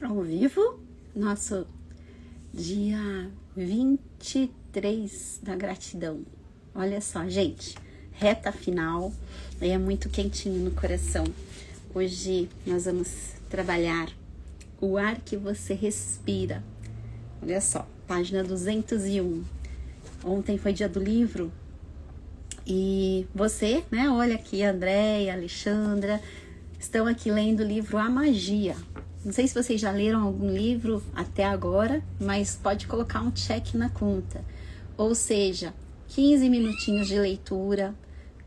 ao vivo, nosso dia 23 da gratidão. Olha só, gente, reta final, é muito quentinho no coração. Hoje nós vamos trabalhar o ar que você respira. Olha só, página 201. Ontem foi dia do livro e você, né, olha aqui, Andréia, Alexandra, estão aqui lendo o livro A Magia. Não sei se vocês já leram algum livro até agora, mas pode colocar um check na conta. Ou seja, 15 minutinhos de leitura,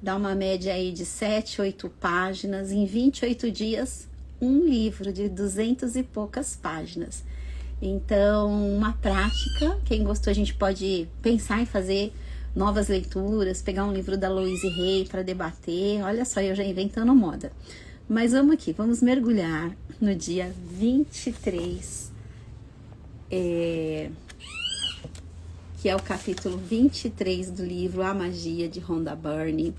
dá uma média aí de 7, 8 páginas, em 28 dias, um livro de 200 e poucas páginas. Então, uma prática, quem gostou a gente pode pensar em fazer novas leituras, pegar um livro da Louise Hay para debater, olha só, eu já inventando moda. Mas vamos aqui, vamos mergulhar no dia 23, que é o capítulo 23 do livro A Magia, de Rhonda Byrne.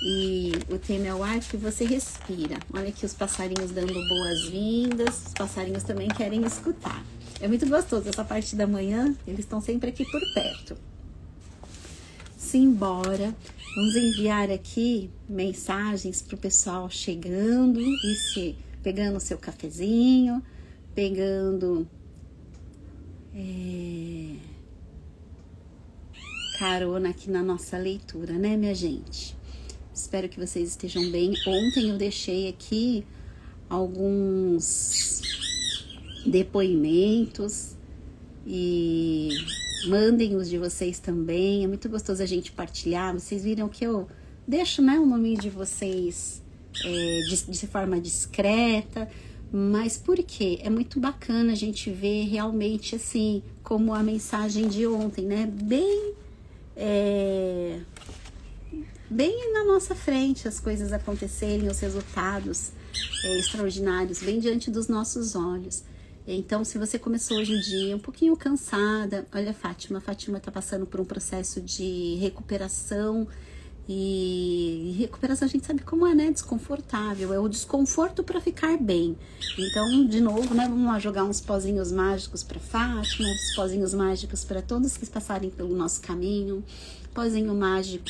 E o tema é o ar que você respira. Olha aqui os passarinhos dando boas-vindas, os passarinhos também querem escutar. É muito gostoso essa parte da manhã, eles estão sempre aqui por perto. Simbora, vamos enviar aqui mensagens para o pessoal chegando e pegando o seu cafezinho, pegando carona aqui na nossa leitura, né, minha gente? Espero que vocês estejam bem. Ontem eu deixei aqui alguns depoimentos e mandem os de vocês também. É muito gostoso a gente partilhar. Vocês viram que eu deixo, né, o nome de vocês de forma discreta, mas por quê? É muito bacana a gente ver realmente assim, como a mensagem de ontem, né, bem na nossa frente, as coisas acontecerem, os resultados extraordinários, bem diante dos nossos olhos. Então, se você começou hoje o dia um pouquinho cansada, olha a Fátima está passando por um processo de recuperação, e recuperação a gente sabe como é, né? Desconfortável, é o desconforto para ficar bem. Então, de novo, né? Vamos lá jogar uns pozinhos mágicos para Fátima, uns pozinhos mágicos para todos que passarem pelo nosso caminho, pozinho mágico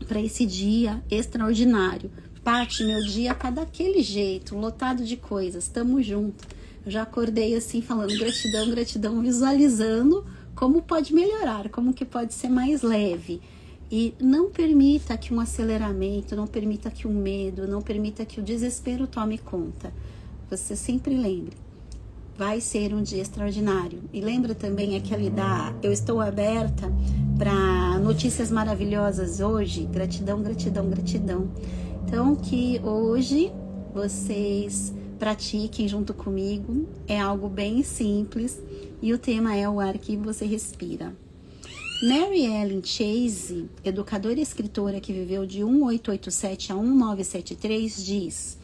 para esse dia extraordinário. Paty, meu dia tá daquele jeito, lotado de coisas, tamo junto. Eu já acordei assim, falando gratidão, gratidão, visualizando como pode melhorar, como que pode ser mais leve. E não permita que um aceleramento, não permita que o medo, não permita que o desespero tome conta. Você sempre lembre, vai ser um dia extraordinário. E lembra também aquele eu estou aberta para notícias maravilhosas hoje. Gratidão, gratidão, gratidão. Então, que hoje vocês pratiquem junto comigo, é algo bem simples e o tema é o ar que você respira. Mary Ellen Chase, educadora e escritora que viveu de 1887 a 1973, diz: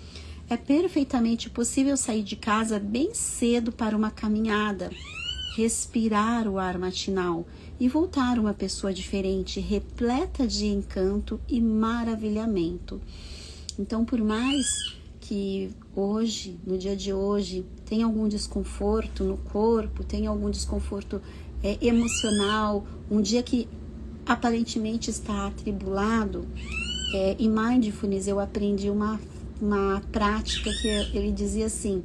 é perfeitamente possível sair de casa bem cedo para uma caminhada, respirar o ar matinal e voltar uma pessoa diferente, repleta de encanto e maravilhamento. Então, por mais que hoje, no dia de hoje, tenha algum desconforto no corpo, tenha algum desconforto emocional, um dia que aparentemente está atribulado, em Mindfulness eu aprendi uma prática que ele dizia assim: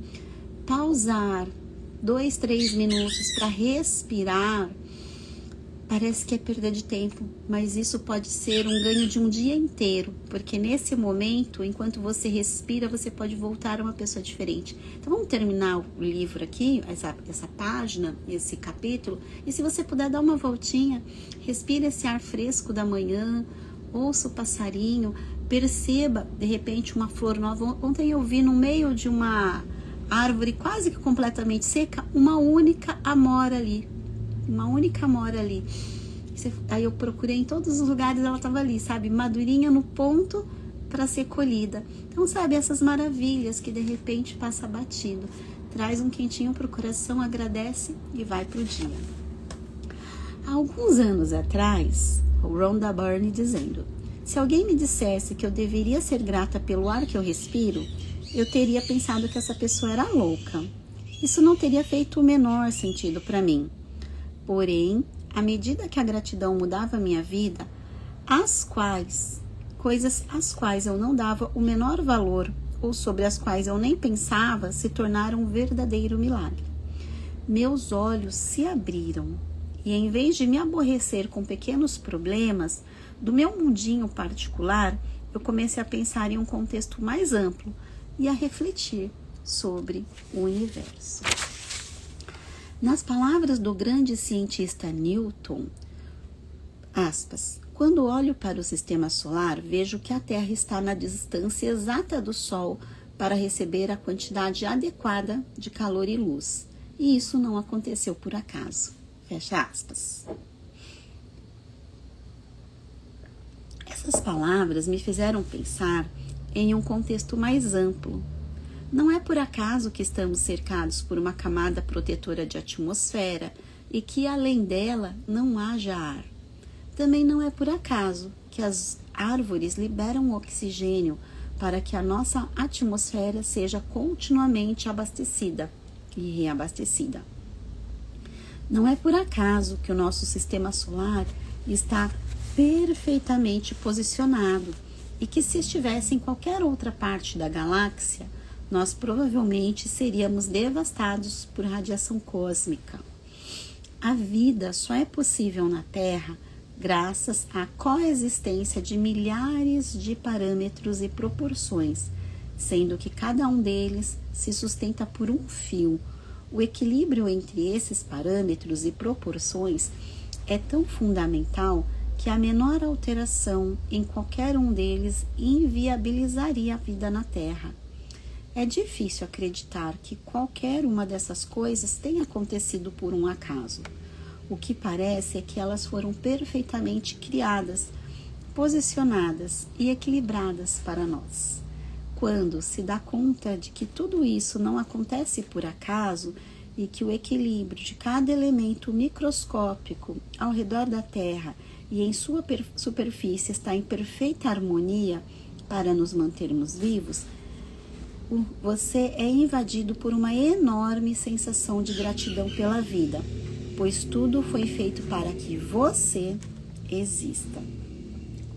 pausar 2, 3 minutos para respirar. Parece que é perda de tempo, mas isso pode ser um ganho de um dia inteiro, porque nesse momento, enquanto você respira, você pode voltar a uma pessoa diferente. Então vamos terminar o livro aqui, essa página, esse capítulo, e se você puder dar uma voltinha, respira esse ar fresco da manhã, ouça o passarinho, perceba de repente uma flor nova. Ontem eu vi no meio de uma árvore quase que completamente seca, uma única amora ali. Aí eu procurei em todos os lugares, ela estava ali, sabe, madurinha no ponto para ser colhida. Então, sabe, essas maravilhas que de repente passa batido. Traz um quentinho pro coração, agradece e vai pro dia. Há alguns anos atrás, o Rhonda Byrne dizendo: se alguém me dissesse que eu deveria ser grata pelo ar que eu respiro, eu teria pensado que essa pessoa era louca. Isso não teria feito o menor sentido para mim. Porém, à medida que a gratidão mudava a minha vida, coisas às quais eu não dava o menor valor ou sobre as quais eu nem pensava se tornaram um verdadeiro milagre. Meus olhos se abriram e, em vez de me aborrecer com pequenos problemas do meu mundinho particular, eu comecei a pensar em um contexto mais amplo e a refletir sobre o universo. Nas palavras do grande cientista Newton, aspas, quando olho para o sistema solar, vejo que a Terra está na distância exata do Sol para receber a quantidade adequada de calor e luz. E isso não aconteceu por acaso. Fecha aspas. Essas palavras me fizeram pensar em um contexto mais amplo. Não é por acaso que estamos cercados por uma camada protetora de atmosfera e que, além dela, não haja ar. Também não é por acaso que as árvores liberam oxigênio para que a nossa atmosfera seja continuamente abastecida e reabastecida. Não é por acaso que o nosso sistema solar está perfeitamente posicionado e que, se estivesse em qualquer outra parte da galáxia, nós provavelmente seríamos devastados por radiação cósmica. A vida só é possível na Terra graças à coexistência de milhares de parâmetros e proporções, sendo que cada um deles se sustenta por um fio. O equilíbrio entre esses parâmetros e proporções é tão fundamental que a menor alteração em qualquer um deles inviabilizaria a vida na Terra. É difícil acreditar que qualquer uma dessas coisas tenha acontecido por um acaso. O que parece é que elas foram perfeitamente criadas, posicionadas e equilibradas para nós. Quando se dá conta de que tudo isso não acontece por acaso e que o equilíbrio de cada elemento microscópico ao redor da Terra e em sua superfície está em perfeita harmonia para nos mantermos vivos, você é invadido por uma enorme sensação de gratidão pela vida, pois tudo foi feito para que você exista.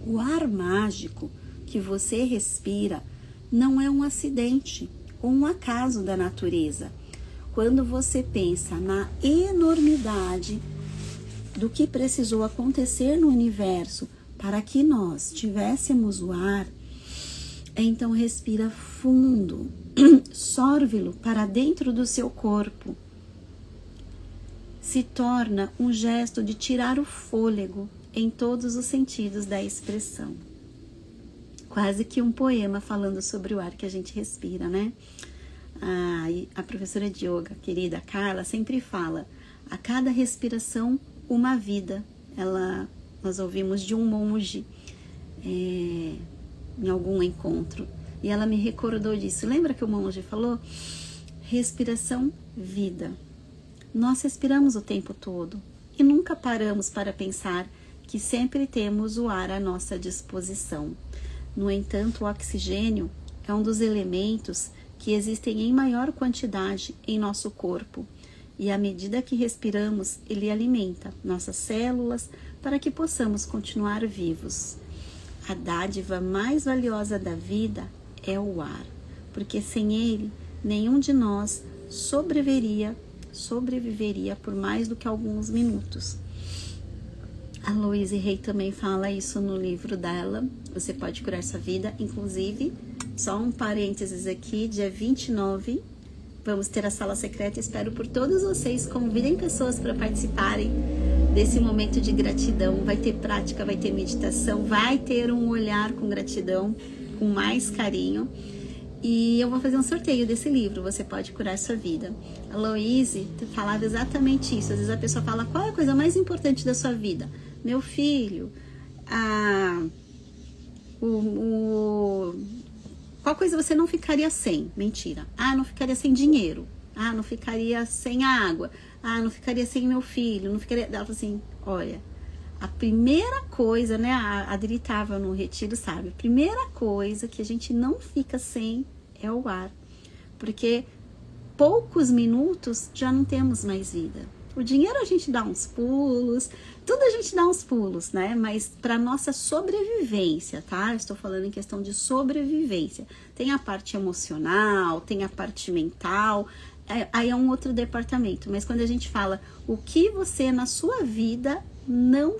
O ar mágico que você respira não é um acidente ou um acaso da natureza. Quando você pensa na enormidade do que precisou acontecer no universo para que nós tivéssemos o ar, então respira fundo, sorve-lo para dentro do seu corpo. Se torna um gesto de tirar o fôlego em todos os sentidos da expressão. Quase que um poema falando sobre o ar que a gente respira, né? A professora de yoga, querida Carla, sempre fala, a cada respiração, uma vida. Nós ouvimos de um monge em algum encontro, e ela me recordou disso. Lembra que o monge falou? Respiração, vida. Nós respiramos o tempo todo e nunca paramos para pensar que sempre temos o ar à nossa disposição. No entanto, o oxigênio é um dos elementos que existem em maior quantidade em nosso corpo, e à medida que respiramos, ele alimenta nossas células para que possamos continuar vivos. A dádiva mais valiosa da vida é o ar, porque sem ele, nenhum de nós sobreviveria por mais do que alguns minutos. A Louise Hay também fala isso no livro dela, Você Pode Curar Sua Vida. Inclusive, só um parênteses aqui, dia 29, vamos ter a sala secreta. Espero por todos vocês, convidem pessoas para participarem desse momento de gratidão. Vai ter prática, vai ter meditação, vai ter um olhar com gratidão, com mais carinho. E eu vou fazer um sorteio desse livro, Você Pode Curar Sua Vida. A Louise falava exatamente isso. Às vezes a pessoa fala, qual é a coisa mais importante da sua vida? Meu filho, qual coisa você não ficaria sem? Mentira. Não ficaria sem dinheiro. Não ficaria sem água. Não ficaria sem meu filho. Não ficaria... Ela falou assim, olha, a primeira coisa, né? A Adri estava no retiro, sabe? A primeira coisa que a gente não fica sem é o ar. Porque poucos minutos já não temos mais vida. O dinheiro a gente dá uns pulos, tudo a gente dá uns pulos, né? Mas para nossa sobrevivência, tá? Estou falando em questão de sobrevivência. Tem a parte emocional, tem a parte mental, aí é um outro departamento. Mas quando a gente fala o que você na sua vida não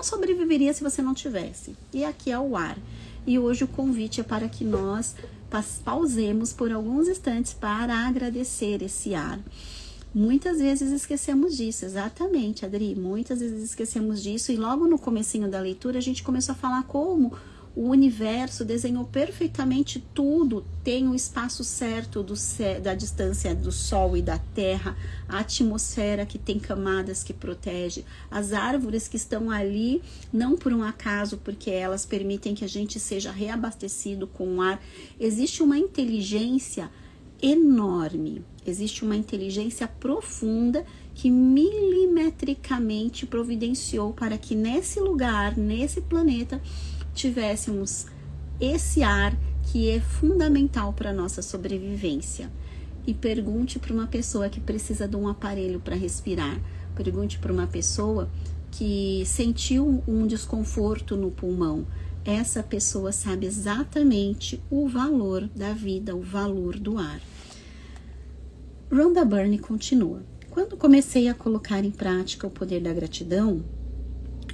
sobreviveria se você não tivesse. E aqui é o ar. E hoje o convite é para que nós pausemos por alguns instantes para agradecer esse ar. Muitas vezes esquecemos disso, exatamente, Adri, muitas vezes esquecemos disso, e logo no comecinho da leitura a gente começou a falar como o universo desenhou perfeitamente tudo, tem o espaço certo da distância do Sol e da Terra, a atmosfera que tem camadas que protege, as árvores que estão ali, não por um acaso, porque elas permitem que a gente seja reabastecido com ar. Existe uma inteligência enorme, existe uma inteligência profunda que milimetricamente providenciou para que nesse lugar, nesse planeta, tivéssemos esse ar que é fundamental para a nossa sobrevivência. E pergunte para uma pessoa que precisa de um aparelho para respirar, pergunte para uma pessoa que sentiu um desconforto no pulmão. Essa pessoa sabe exatamente o valor da vida, o valor do ar. Rhonda Byrne continua. Quando comecei a colocar em prática o poder da gratidão,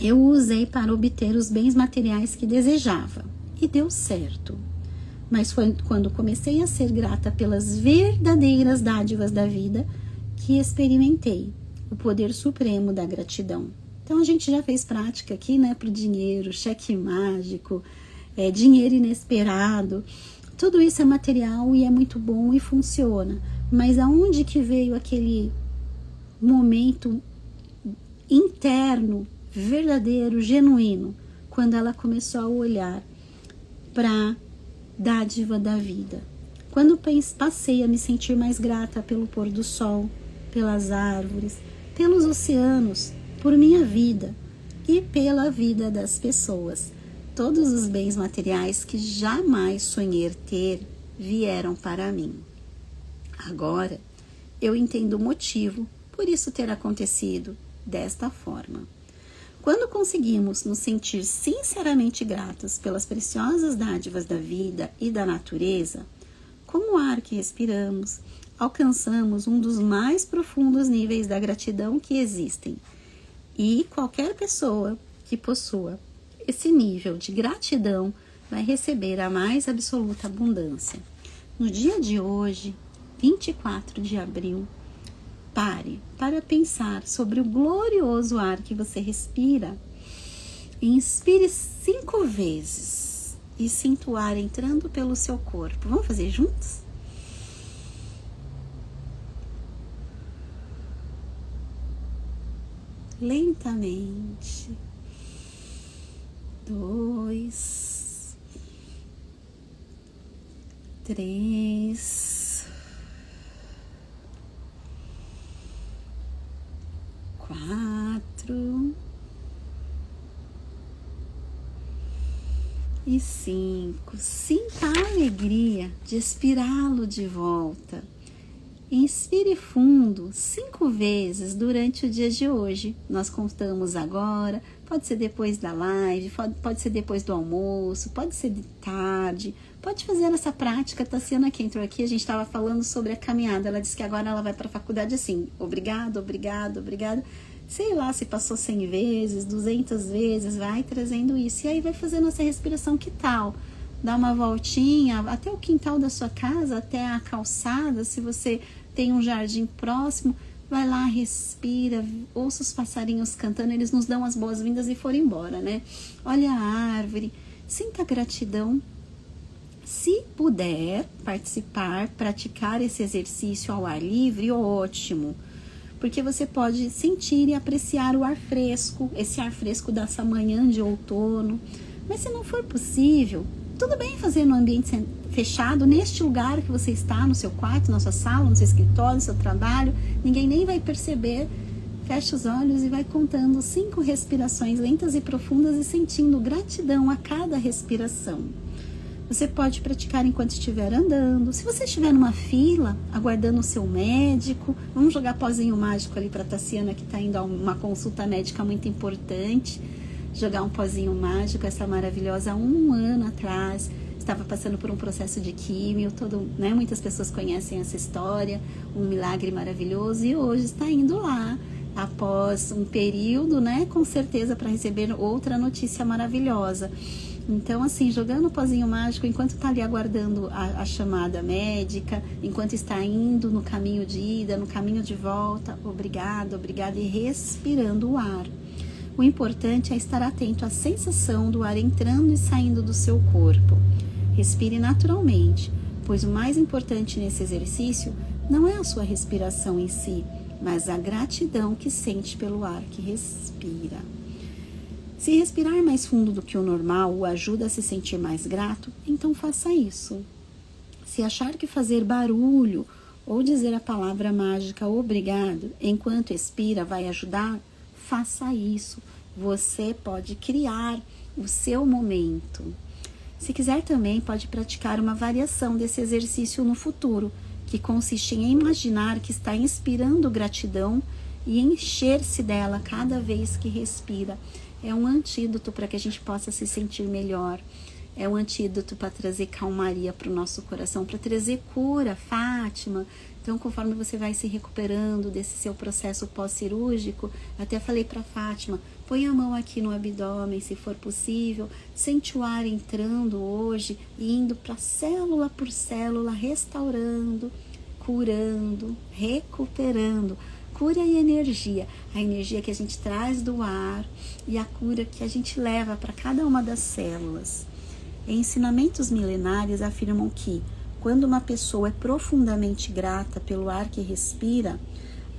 eu o usei para obter os bens materiais que desejava. E deu certo. Mas foi quando comecei a ser grata pelas verdadeiras dádivas da vida que experimentei o poder supremo da gratidão. Então a gente já fez prática aqui, né, para o dinheiro, cheque mágico, dinheiro inesperado. Tudo isso é material e é muito bom e funciona. Mas aonde que veio aquele momento interno, verdadeiro, genuíno, quando ela começou a olhar para a dádiva da vida? Quando passei a me sentir mais grata pelo pôr do sol, pelas árvores, pelos oceanos, por minha vida e pela vida das pessoas. Todos os bens materiais que jamais sonhei ter vieram para mim. Agora, eu entendo o motivo por isso ter acontecido desta forma. Quando conseguimos nos sentir sinceramente gratos pelas preciosas dádivas da vida e da natureza, como o ar que respiramos, alcançamos um dos mais profundos níveis da gratidão que existem. E qualquer pessoa que possua esse nível de gratidão vai receber a mais absoluta abundância. No dia de hoje, 24 de abril, pare para pensar sobre o glorioso ar que você respira. Inspire 5 vezes e sinta o ar entrando pelo seu corpo. Vamos fazer juntos? Lentamente. 2, 3, 4 e 5. Sinta a alegria de expirá-lo de volta. Inspire fundo 5 vezes durante o dia de hoje. Nós contamos agora, pode ser depois da live, pode ser depois do almoço, pode ser de tarde. Pode fazer essa prática. Tassiana, que entrou aqui, a gente estava falando sobre a caminhada. Ela disse que agora ela vai para a faculdade assim, obrigado, obrigado, obrigado. Sei lá, se passou 100 vezes, 200 vezes, vai trazendo isso. E aí vai fazendo essa respiração, que tal? Dá uma voltinha até o quintal da sua casa, até a calçada, se você tem um jardim próximo, vai lá, respira, ouça os passarinhos cantando, eles nos dão as boas-vindas e foram embora, né? Olha a árvore, sinta a gratidão. Se puder participar, praticar esse exercício ao ar livre, ótimo, porque você pode sentir e apreciar o ar fresco, esse ar fresco dessa manhã de outono. Mas se não for possível, tudo bem fazer no ambiente fechado, neste lugar que você está, no seu quarto, na sua sala, no seu escritório, no seu trabalho, ninguém nem vai perceber. Fecha os olhos e vai contando 5 respirações lentas e profundas e sentindo gratidão a cada respiração. Você pode praticar enquanto estiver andando. Se você estiver numa fila, aguardando o seu médico, vamos jogar pozinho mágico ali para a Tassiana, que está indo a uma consulta médica muito importante. Jogar um pozinho mágico, essa maravilhosa, 1 ano atrás, estava passando por um processo de químio, muitas pessoas conhecem essa história, um milagre maravilhoso, e hoje está indo lá, após um período, com certeza, para receber outra notícia maravilhosa. Então, assim, jogando o pozinho mágico, enquanto está ali aguardando a chamada médica, enquanto está indo no caminho de ida, no caminho de volta, obrigado, e respirando o ar. O importante é estar atento à sensação do ar entrando e saindo do seu corpo. Respire naturalmente, pois o mais importante nesse exercício não é a sua respiração em si, mas a gratidão que sente pelo ar que respira. Se respirar mais fundo do que o normal o ajuda a se sentir mais grato, então faça isso. Se achar que fazer barulho ou dizer a palavra mágica obrigado enquanto expira vai ajudar, faça isso. Você pode criar o seu momento. Se quiser também pode praticar uma variação desse exercício no futuro, que consiste em imaginar que está inspirando gratidão e encher-se dela cada vez que respira. É um antídoto para que a gente possa se sentir melhor. É um antídoto para trazer calmaria para o nosso coração, para trazer cura, Fátima. Então, conforme você vai se recuperando desse seu processo pós-cirúrgico, até falei para Fátima, põe a mão aqui no abdômen, se for possível, sente o ar entrando hoje e indo para célula por célula, restaurando, curando, recuperando. Cura e energia, a energia que a gente traz do ar e a cura que a gente leva para cada uma das células. Ensinamentos milenares afirmam que, quando uma pessoa é profundamente grata pelo ar que respira,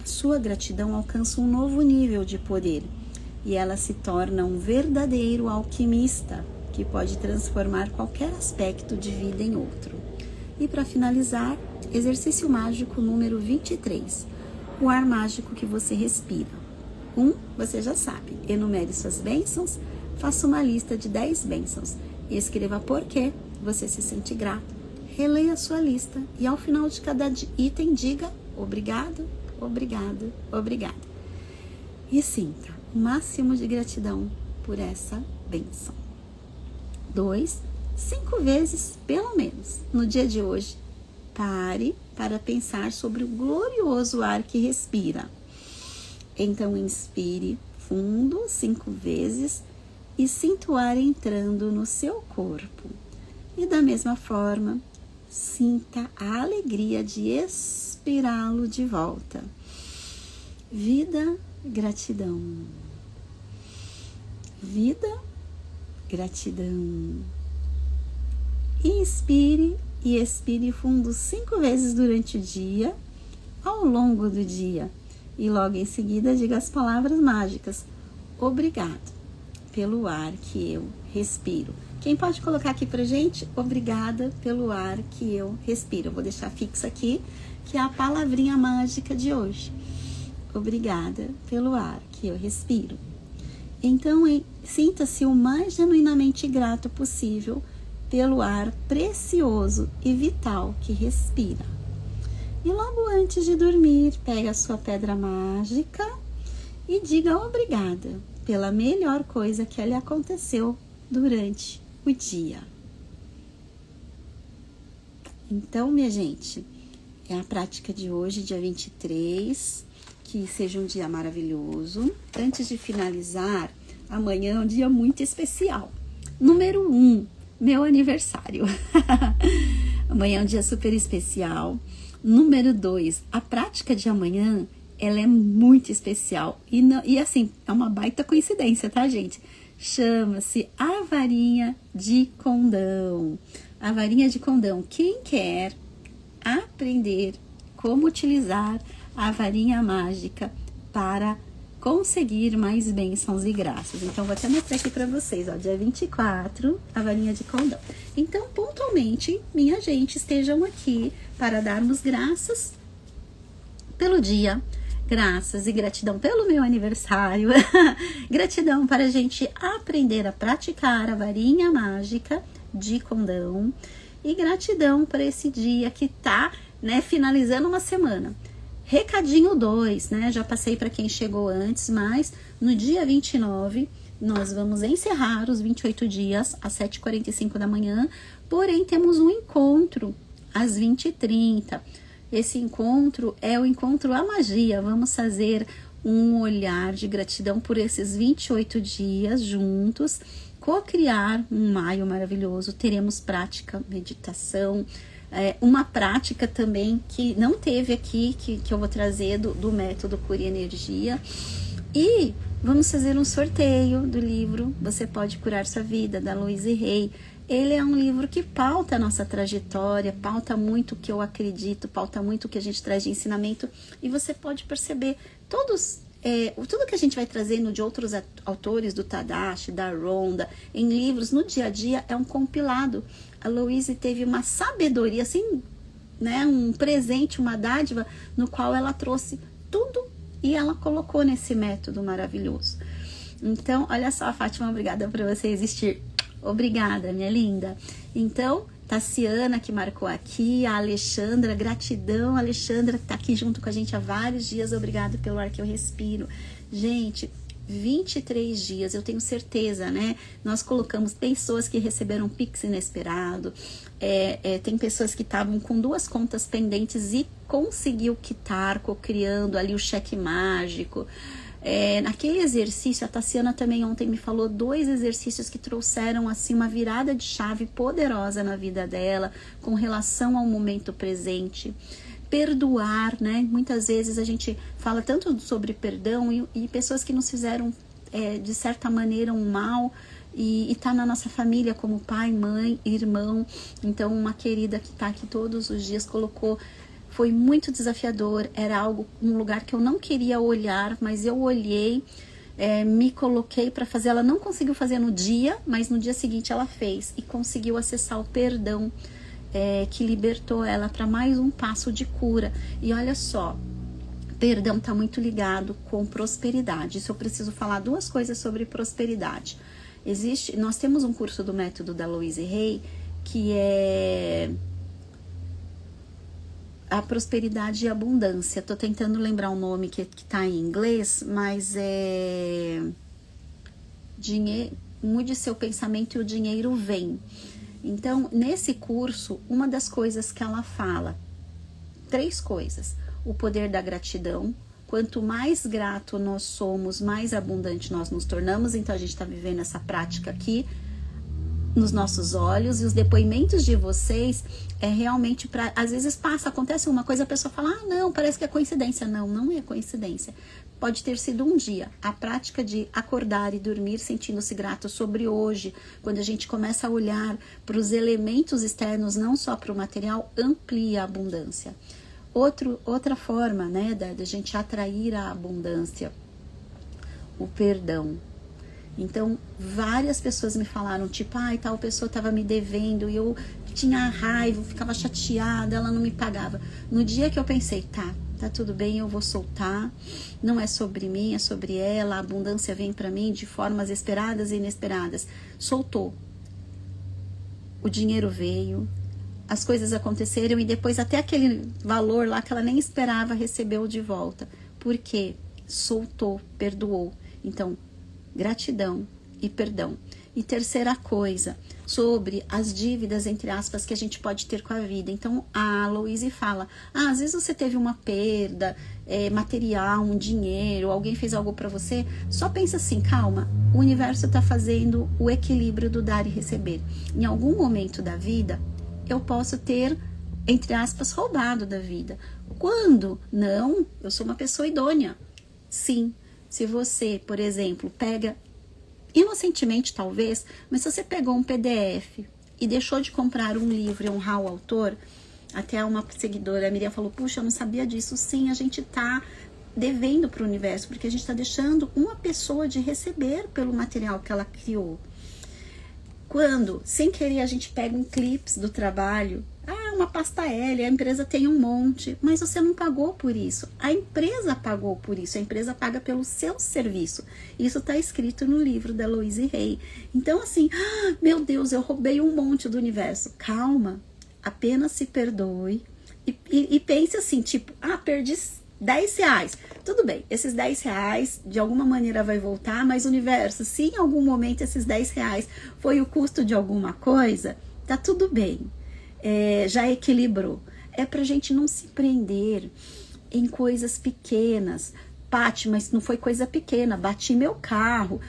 a sua gratidão alcança um novo nível de poder e ela se torna um verdadeiro alquimista que pode transformar qualquer aspecto de vida em outro. E para finalizar, exercício mágico número 23. O ar mágico que você respira. 1, você já sabe. Enumere suas bênçãos, faça uma lista de 10 bênçãos e escreva por que você se sente grato. Releia a sua lista e ao final de cada item diga obrigado, obrigado, obrigado. E sinta o máximo de gratidão por essa bênção. 2, 5 vezes, pelo menos, no dia de hoje, pare para pensar sobre o glorioso ar que respira. Então, inspire fundo 5 vezes e sinta o ar entrando no seu corpo. E da mesma forma, sinta a alegria de expirá-lo de volta. Vida, gratidão. Vida, gratidão. Inspire e expire fundo 5 vezes durante o dia, ao longo do dia. E logo em seguida diga as palavras mágicas. Obrigado pelo ar que eu respiro. Quem pode colocar aqui pra gente? Obrigada pelo ar que eu respiro. Eu vou deixar fixo aqui, que é a palavrinha mágica de hoje. Obrigada pelo ar que eu respiro. Então, sinta-se o mais genuinamente grato possível pelo ar precioso e vital que respira. E logo antes de dormir, pega a sua pedra mágica e diga obrigada pela melhor coisa que lhe aconteceu durante o dia. Então, minha gente, é a prática de hoje, dia 23, que seja um dia maravilhoso. Antes de finalizar, amanhã é um dia muito especial. Número 1, meu aniversário. Amanhã é um dia super especial. Número 2, a prática de amanhã, ela é muito especial. E assim, é uma baita coincidência, tá, gente? Chama-se a varinha de condão. A varinha de condão. Quem quer aprender como utilizar a varinha mágica para conseguir mais bênçãos e graças? Então, vou até mostrar aqui para vocês, ó, dia 24, a varinha de condão. Então, pontualmente, minha gente, estejam aqui para darmos graças pelo dia, graças e gratidão pelo meu aniversário, gratidão para a gente aprender a praticar a varinha mágica de condão. E gratidão por esse dia que tá, né, finalizando uma semana. Recadinho 2, né? Já passei para quem chegou antes, mas no dia 29 nós vamos encerrar os 28 dias às 7h45 da manhã, porém temos um encontro às 20h30. Esse encontro é o encontro à magia. Vamos fazer um olhar de gratidão por esses 28 dias juntos, co-criar um maio maravilhoso. Teremos prática, meditação, uma prática também que não teve aqui, que eu vou trazer do método Cura e Energia. E vamos fazer um sorteio do livro Você Pode Curar Sua Vida, da Louise Hay. Ele é um livro que pauta a nossa trajetória, pauta muito o que eu acredito, pauta muito o que a gente traz de ensinamento. E você pode perceber tudo que a gente vai trazendo de outros autores, do Tadashi, da Rhonda, em livros, no dia a dia, é um compilado. A Louise teve uma sabedoria, assim, né, um presente, uma dádiva, no qual ela trouxe tudo e ela colocou nesse método maravilhoso. Então, olha só, Fátima, obrigada por você existir. Obrigada, minha linda. Então, Tassiana, que marcou aqui, a Alexandra, gratidão, Alexandra, que tá aqui junto com a gente há vários dias, obrigado pelo ar que eu respiro. Gente, 23 dias, eu tenho certeza, né? Nós colocamos pessoas que receberam Pix inesperado, tem pessoas que estavam com 2 contas pendentes e conseguiu quitar, co-criando ali o cheque mágico. Naquele exercício, a Tassiana também ontem me falou 2 exercícios que trouxeram assim uma virada de chave poderosa na vida dela com relação ao momento presente. Perdoar, né? Muitas vezes a gente fala tanto sobre perdão e pessoas que nos fizeram de certa maneira um mal e tá na nossa família como pai, mãe, irmão. Então uma querida que tá aqui todos os dias colocou: foi muito desafiador, era um lugar que eu não queria olhar, mas eu olhei, me coloquei para fazer. Ela não conseguiu fazer no dia, mas no dia seguinte ela fez e conseguiu acessar o perdão, que libertou ela para mais um passo de cura. E olha só, perdão está muito ligado com prosperidade. Isso eu preciso falar 2 coisas sobre prosperidade. Nós temos um curso do método da Louise Hay que é a prosperidade e abundância. Tô tentando lembrar o nome que tá em inglês, mas mude seu pensamento e o dinheiro vem. Então, nesse curso, uma das coisas que ela fala, 3 coisas: o poder da gratidão. Quanto mais grato nós somos, mais abundante nós nos tornamos. Então, a gente está vivendo essa prática aqui nos nossos olhos, e os depoimentos de vocês realmente para, às vezes acontece uma coisa, a pessoa fala: ah, não, parece que é coincidência. Não, não é coincidência. Pode ter sido um dia. A prática de acordar e dormir sentindo-se grato sobre hoje, quando a gente começa a olhar para os elementos externos, não só para o material, amplia a abundância. Outra forma, né, da gente atrair a abundância, o perdão. Então, várias pessoas me falaram, tipo, tal pessoa estava me devendo e eu tinha raiva, ficava chateada, ela não me pagava. No dia que eu pensei, tá tudo bem, eu vou soltar, não é sobre mim, é sobre ela, a abundância vem para mim de formas esperadas e inesperadas. Soltou. O dinheiro veio, as coisas aconteceram e depois até aquele valor lá que ela nem esperava recebeu de volta. Por quê? Soltou, perdoou. Então, gratidão e perdão. E terceira coisa, sobre as dívidas, entre aspas, que a gente pode ter com a vida. Então, a Louise fala, às vezes você teve uma perda material, um dinheiro, alguém fez algo para você, só pensa assim, calma, o universo está fazendo o equilíbrio do dar e receber. Em algum momento da vida, eu posso ter, entre aspas, roubado da vida. Quando? Não, eu sou uma pessoa idônea. Sim. Se você, por exemplo, pega, inocentemente talvez, mas se você pegou um PDF e deixou de comprar um livro e honrar o autor, até uma seguidora, a Miriam, falou, puxa, eu não sabia disso. Sim, a gente tá devendo para o universo, porque a gente está deixando uma pessoa de receber pelo material que ela criou. Quando, sem querer, a gente pega um clips do trabalho, uma pasta L, a empresa tem um monte, mas você não pagou por isso. A empresa pagou por isso, a empresa paga pelo seu serviço. Isso está escrito no livro da Louise Hay. Então, assim, meu Deus, eu roubei um monte do universo. Calma, apenas se perdoe e pense assim, tipo, perdi 10 reais. Tudo bem, esses 10 reais de alguma maneira vai voltar, mas universo, se em algum momento esses 10 reais foi o custo de alguma coisa, tá tudo bem. Já equilibrou. É pra gente não se prender em coisas pequenas. Paty, mas não foi coisa pequena, bati meu carro,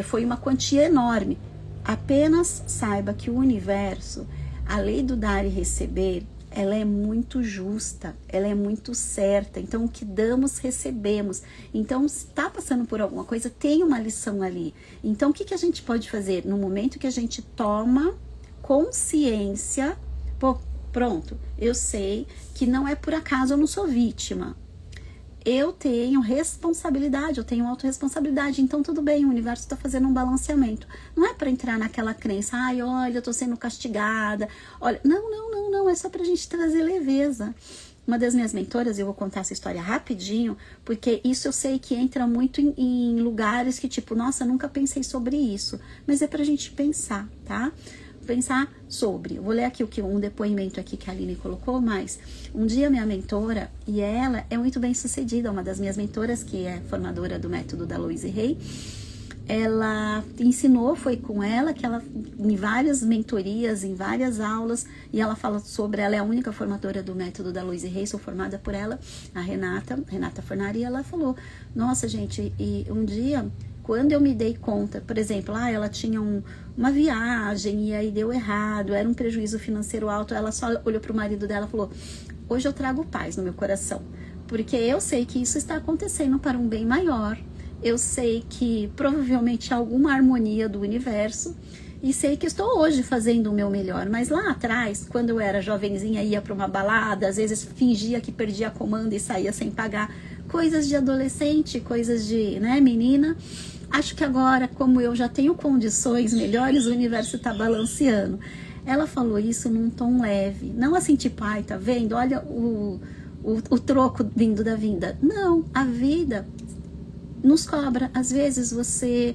foi uma quantia enorme. Apenas saiba que o universo, a lei do dar e receber, ela é muito justa, ela é muito certa. Então, o que damos, recebemos. Então, se está passando por alguma coisa, tem uma lição ali. Então, o que a gente pode fazer? No momento que a gente toma consciência, pronto, eu sei que não é por acaso, eu não sou vítima. Eu tenho responsabilidade, eu tenho autorresponsabilidade, então tudo bem, o universo está fazendo um balanceamento. Não é para entrar naquela crença, olha, eu tô sendo castigada, olha, não, é só pra gente trazer leveza. Uma das minhas mentoras, eu vou contar essa história rapidinho, porque isso eu sei que entra muito em lugares que tipo, nossa, nunca pensei sobre isso, mas é pra gente pensar, tá? Pensar sobre, eu vou ler aqui um depoimento aqui que a Aline colocou, mas um dia minha mentora, e ela é muito bem sucedida, uma das minhas mentoras, que é formadora do método da Louise Hay, ela ensinou, foi com ela, que ela, em várias mentorias, em várias aulas, e ela fala sobre, ela é a única formadora do método da Louise Hay, sou formada por ela, a Renata Fornari, e ela falou, nossa gente, e um dia, quando eu me dei conta, por exemplo, ela tinha uma viagem e aí deu errado, era um prejuízo financeiro alto, ela só olhou para o marido dela e falou, hoje eu trago paz no meu coração, porque eu sei que isso está acontecendo para um bem maior, eu sei que provavelmente há alguma harmonia do universo e sei que estou hoje fazendo o meu melhor, mas lá atrás, quando eu era jovenzinha, ia para uma balada, às vezes fingia que perdia a comanda e saía sem pagar, coisas de adolescente, coisas de, menina. Acho que agora, como eu já tenho condições melhores, o universo está balanceando. Ela falou isso num tom leve. Não assim, tipo, tá vendo? Olha o troco vindo da vinda. Não, a vida nos cobra. Às vezes você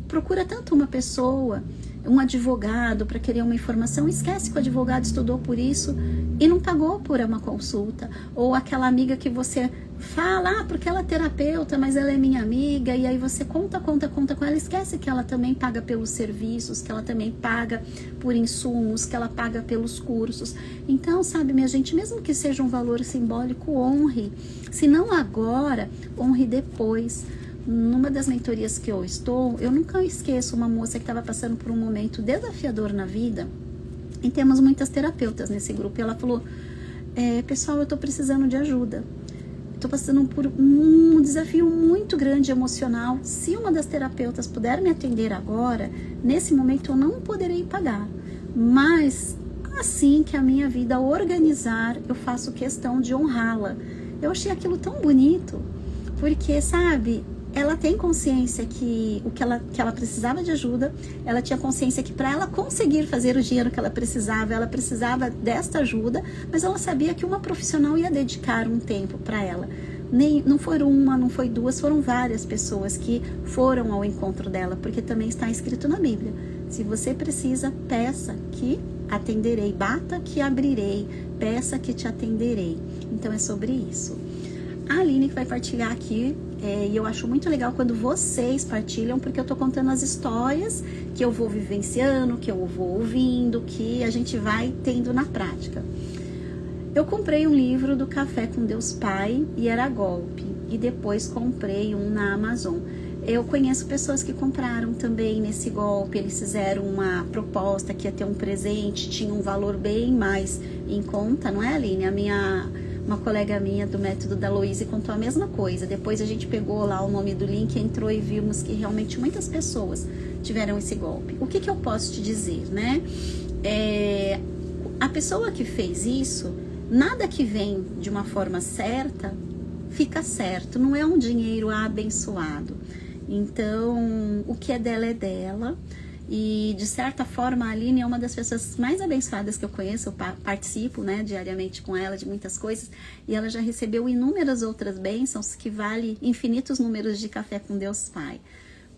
procura tanto uma pessoa, um advogado, para querer uma informação, esquece que o advogado estudou por isso e não pagou por uma consulta. Ou aquela amiga que você fala, porque ela é terapeuta, mas ela é minha amiga, e aí você conta com ela, esquece que ela também paga pelos serviços, que ela também paga por insumos, que ela paga pelos cursos. Então, sabe, minha gente, mesmo que seja um valor simbólico, honre. Se não agora, honre depois. Numa das mentorias que eu estou, eu nunca esqueço uma moça que estava passando por um momento desafiador na vida, e temos muitas terapeutas nesse grupo, e ela falou, pessoal, eu estou precisando de ajuda. Estou passando por um desafio muito grande emocional. Se uma das terapeutas puder me atender agora, nesse momento eu não poderei pagar. Mas assim que a minha vida organizar, eu faço questão de honrá-la. Eu achei aquilo tão bonito, porque, sabe, ela tem consciência que que ela precisava de ajuda, ela tinha consciência que para ela conseguir fazer o dinheiro que ela precisava desta ajuda, mas ela sabia que uma profissional ia dedicar um tempo para ela. Não foram uma, não foi duas, foram várias pessoas que foram ao encontro dela, porque também está escrito na Bíblia. Se você precisa, peça que atenderei, bata que abrirei, peça que te atenderei. Então é sobre isso. A Aline que vai partilhar aqui, e eu acho muito legal quando vocês partilham, porque eu tô contando as histórias que eu vou vivenciando, que eu vou ouvindo, que a gente vai tendo na prática. Eu comprei um livro do Café com Deus Pai e era golpe, e depois comprei um na Amazon. Eu conheço pessoas que compraram também nesse golpe, eles fizeram uma proposta que ia ter um presente, tinha um valor bem mais em conta, não é, Aline? Uma colega minha do método da Louise contou a mesma coisa. Depois a gente pegou lá o nome do link, entrou e vimos que realmente muitas pessoas tiveram esse golpe. O que eu posso te dizer, né? A pessoa que fez isso, nada que vem de uma forma certa fica certo. Não é um dinheiro abençoado. Então, o que é dela é dela. E, de certa forma, a Aline é uma das pessoas mais abençoadas que eu conheço. Eu participo, né, diariamente com ela de muitas coisas. E ela já recebeu inúmeras outras bênçãos que vale infinitos números de café com Deus Pai.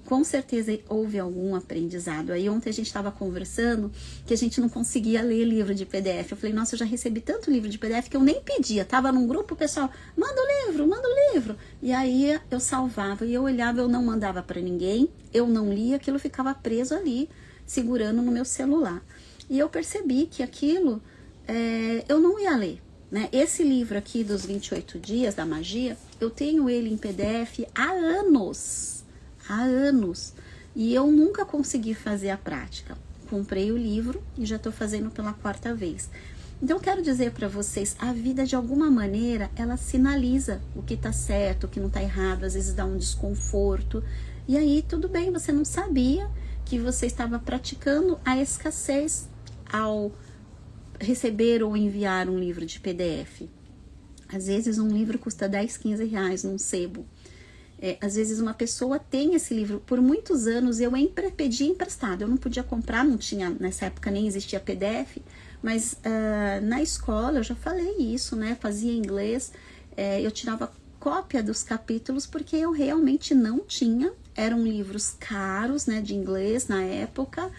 Com certeza houve algum aprendizado. Aí ontem a gente estava conversando que a gente não conseguia ler livro de PDF. Eu falei, nossa, eu já recebi tanto livro de PDF que eu nem pedia. Tava num grupo, o pessoal, manda o livro, manda o livro. E aí eu salvava e eu olhava, eu não mandava para ninguém, eu não lia, aquilo ficava preso ali, segurando no meu celular. E eu percebi que aquilo eu não ia ler. Né? Esse livro aqui dos 28 dias da magia, eu tenho ele em PDF há anos. E eu nunca consegui fazer a prática. Comprei o livro e já estou fazendo pela 4ª vez. Então, quero dizer para vocês, a vida de alguma maneira, ela sinaliza o que está certo, o que não está errado, às vezes dá um desconforto. E aí, tudo bem, você não sabia que você estava praticando a escassez ao receber ou enviar um livro de PDF. Às vezes, um livro custa 10, 15 reais num sebo. Às vezes uma pessoa tem esse livro, por muitos anos eu pedi emprestado, eu não podia comprar, não tinha, nessa época nem existia PDF, mas na escola eu já falei isso, né, fazia inglês, eu tirava cópia dos capítulos porque eu realmente não tinha, eram livros caros, né, de inglês na época,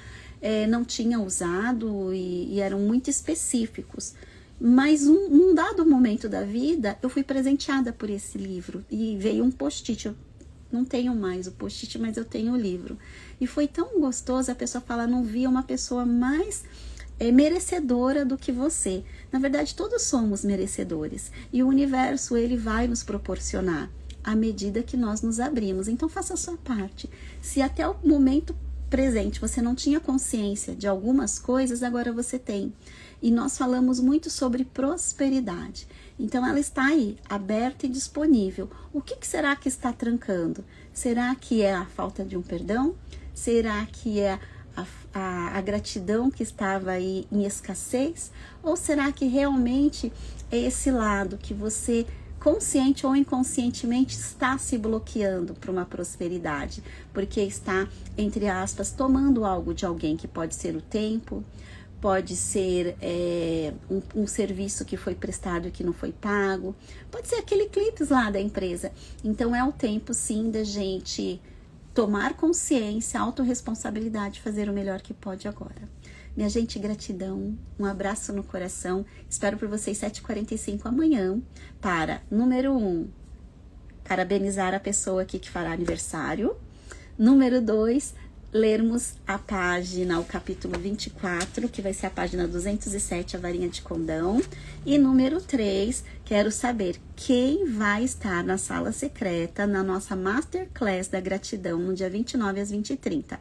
não tinha usado e eram muito específicos. Mas num dado momento da vida, eu fui presenteada por esse livro e veio um post-it. Eu não tenho mais o post-it, mas eu tenho o livro. E foi tão gostoso, a pessoa fala, não via uma pessoa mais merecedora do que você. Na verdade, todos somos merecedores. E o universo, ele vai nos proporcionar à medida que nós nos abrimos. Então, faça a sua parte. Se até o momento presente você não tinha consciência de algumas coisas, agora você tem. E nós falamos muito sobre prosperidade. Então ela está aí, aberta e disponível. O que será que está trancando? Será que é a falta de um perdão? Será que é a gratidão que estava aí em escassez? Ou será que realmente é esse lado que você, consciente ou inconscientemente, está se bloqueando para uma prosperidade? Porque está, entre aspas, tomando algo de alguém, que pode ser o tempo, pode ser um serviço que foi prestado e que não foi pago, pode ser aquele clipes lá da empresa. Então é o tempo sim da gente tomar consciência, autorresponsabilidade, fazer o melhor que pode agora. Minha gente, gratidão, um abraço no coração, espero por vocês 7h45 amanhã para, número 1, parabenizar a pessoa aqui que fará aniversário, número 2, lermos a página, o capítulo 24, que vai ser a página 207, a varinha de condão. E número 3, quero saber quem vai estar na sala secreta, na nossa Masterclass da Gratidão, no dia 29 às 20h30.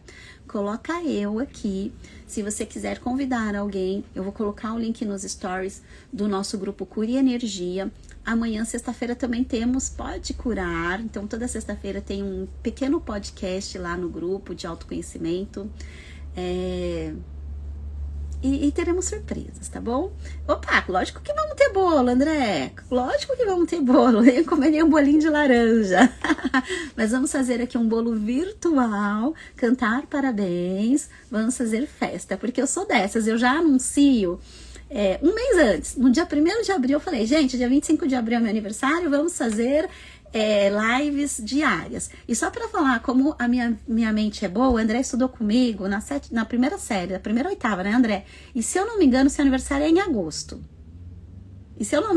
Coloca eu aqui, se você quiser convidar alguém, eu vou colocar o link nos stories do nosso grupo Cura e Energia. Amanhã, sexta-feira, também temos Pode Curar. Então, toda sexta-feira tem um pequeno podcast lá no grupo de autoconhecimento. E teremos surpresas, tá bom? Opa, lógico que vamos ter bolo, André. Lógico que vamos ter bolo. Eu comeria um bolinho de laranja. Mas vamos fazer aqui um bolo virtual, cantar parabéns, vamos fazer festa. Porque eu sou dessas, eu já anuncio... um mês antes, no dia 1º de abril, eu falei, gente, dia 25 de abril é meu aniversário, vamos fazer lives diárias. E só para falar como a minha mente é boa, o André estudou comigo na primeira série, na primeira 8ª, né, André? E se eu não me engano, seu aniversário é em agosto. E se eu não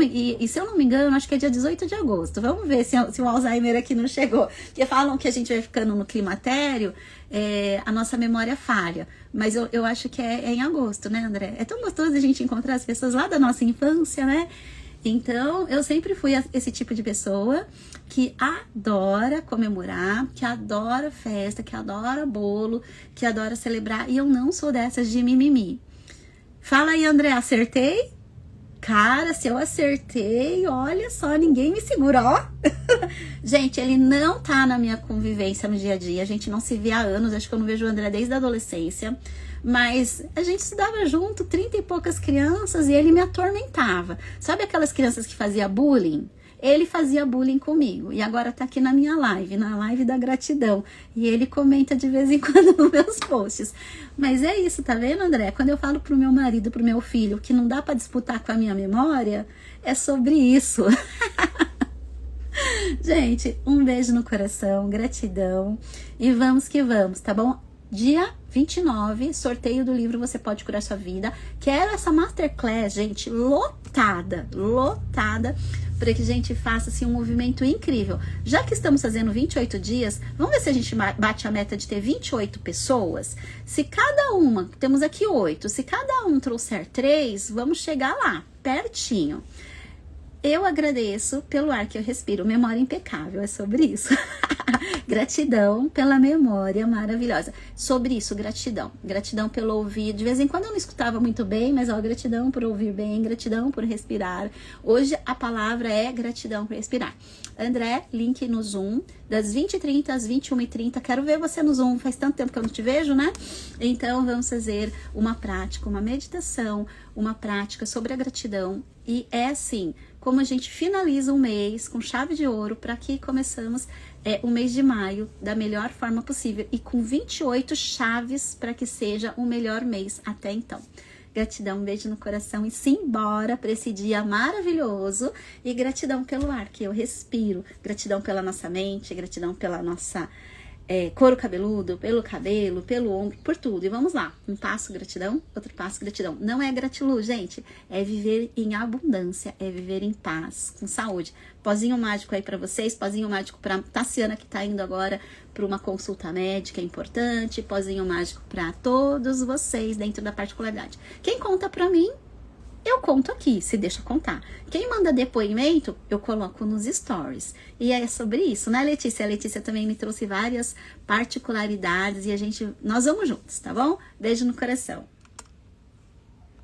me engano, acho que é dia 18 de agosto. Vamos ver se o Alzheimer aqui não chegou. Porque falam que a gente vai ficando no climatério, a nossa memória falha. Mas eu acho que é em agosto, né, André? É tão gostoso a gente encontrar as pessoas lá da nossa infância, né? Então, eu sempre fui esse tipo de pessoa que adora comemorar, que adora festa, que adora bolo, que adora celebrar. E eu não sou dessas de mimimi. Fala aí, André, acertei? Cara, se eu acertei, olha só, ninguém me segura, ó. Gente, ele não tá na minha convivência no dia a dia, a gente não se vê há anos, acho que eu não vejo o André desde a adolescência, mas a gente estudava junto, 30 e poucas crianças, e ele me atormentava. Sabe aquelas crianças que faziam bullying? Ele fazia bullying comigo e agora tá aqui na minha live, na live da gratidão. E ele comenta de vez em quando nos meus posts. Mas é isso, tá vendo, André? Quando eu falo pro meu marido, pro meu filho, que não dá pra disputar com a minha memória, é sobre isso. Gente, um beijo no coração, gratidão e vamos que vamos, tá bom? Dia 29, sorteio do livro Você Pode Curar Sua Vida. Quero essa masterclass, gente, lotada, para que a gente faça assim, um movimento incrível. Já que estamos fazendo 28 dias, vamos ver se a gente bate a meta de ter 28 pessoas. Se cada uma, temos aqui 8, se cada um trouxer 3, vamos chegar lá, pertinho. Eu agradeço pelo ar que eu respiro, memória impecável, é sobre isso. Gratidão pela memória maravilhosa. Sobre isso, gratidão. Gratidão pelo ouvir. De vez em quando eu não escutava muito bem, mas ó, gratidão por ouvir bem, gratidão por respirar. Hoje a palavra é gratidão por respirar. André, link no Zoom, das 20h30 às 21h30. Quero ver você no Zoom, faz tanto tempo que eu não te vejo, né? Então vamos fazer uma prática, uma meditação, uma prática sobre a gratidão. E é assim, como a gente finaliza um mês com chave de ouro para que começamos o mês de maio da melhor forma possível e com 28 chaves para que seja o melhor mês até então. Gratidão, um beijo no coração e simbora para esse dia maravilhoso e gratidão pelo ar que eu respiro, gratidão pela nossa mente, gratidão pela nossa couro cabeludo, pelo cabelo, pelo ombro, por tudo. E vamos lá, um passo gratidão, outro passo gratidão. Não é gratiluz, gente, é viver em abundância, é viver em paz, com saúde. Pozinho mágico aí pra vocês, pozinho mágico pra Tassiana que tá indo agora pra uma consulta médica importante, pozinho mágico pra todos vocês dentro da particularidade. Quem conta pra mim, eu conto aqui, se deixa contar. Quem manda depoimento, eu coloco nos stories. E é sobre isso, né, Letícia? A Letícia também me trouxe várias particularidades e nós vamos juntos, tá bom? Beijo no coração.